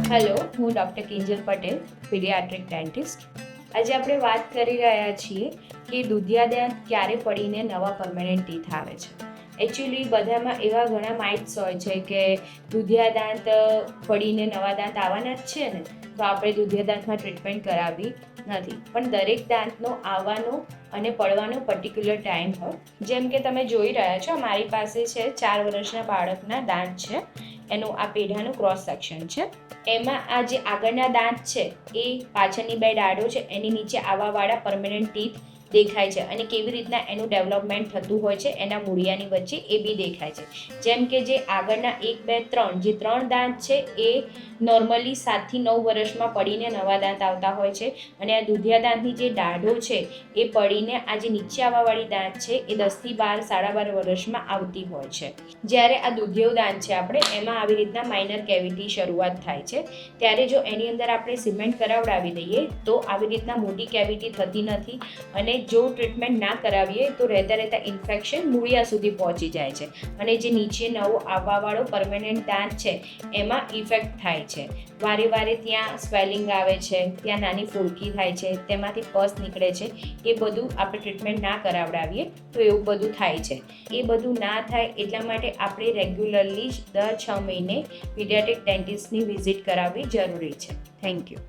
Hello, હું doctor Kinjal Patel, paediatric dentist. આજે આપણે વાત કરી રહ્યા છીએ કે દુધિયા દાંત ક્યારે પડીને નવા પરમેનન્ટ ટીથ આવે છે. એકચ્યુઅલી બધામાં એવા ઘણા માઇથ્સ હોય છે કે દુધિયા દાંત પડીને નવા દાંત આવવાના જ છે ને, તો આપણે દુધિયા દાંતમાં ટ્રીટમેન્ટ કરાવવી નથી. પણ દરેક દાંતનો આવવાનો અને પડવાનો પર્ટિક્યુલર ટાઈમ હોય. જેમ કે તમે જોઈ રહ્યા છો, મારી પાસે છે 4 વર્ષના બાળકના દાંત છે, એનું આ પેઢાનું ક્રોસ સેક્શન છે. એમાં આ જે આગળના દાંત છે એ પાછળની બે દાઢો છે એની નીચે આવાવાળા પરમેનન્ટ ટીથ દેખાય છે, અને કેવી રીતના એનું ડેવલપમેન્ટ થતું હોય છે એના મૂળિયાની વચ્ચે એ બી દેખાય છે. જેમ કે જે આગળના 1, 2, 3 જે 3 દાંત છે એ નોર્મલી 7 થી 9 વર્ષમાં પડીને નવા દાંત આવતા હોય છે, અને આ દુધિયા દાંતની જે દાઢો છે એ પડીને આ જે નીચે આવવાવાળી દાંત છે એ 10 થી 12, 12.5 વર્ષમાં આવતી હોય છે. જ્યારે આ દુધિયો દાંત છે આપણે એમાં આવી રીતના માઇનર કેવિટી શરૂઆત થાય છે, ત્યારે જો એની અંદર આપણે સિમેન્ટ કરાવડાવી દઈએ તો આવી રીતના મોટી કેવિટી થતી નથી, અને જો ટ્રીટમેન્ટ ના કરાવીએ તો રહેતા ઇન્ફેક્શન મૂળિયા સુધી પહોંચી જાય છે, અને જે નીચે નવો આવવાવાળો પરમેનન્ટ દાંત છે એમાં ઇફેક્ટ થાય છે. વારે વારે ત્યાં સ્વેલિંગ આવે છે, ત્યાં નાની ફોડકી થાય છે, તેમાંથી પસ નીકળે છે. એ બધું આપણે ટ્રીટમેન્ટ ના કરાવડાવીએ તો એવું બધું થાય છે. એ બધું ના થાય એટલા માટે આપણે રેગ્યુલરલી દર 6 મહિને પીડિયાટ્રિક ડેન્ટિસ્ટની વિઝિટ કરાવવી જરૂરી છે. Thank you.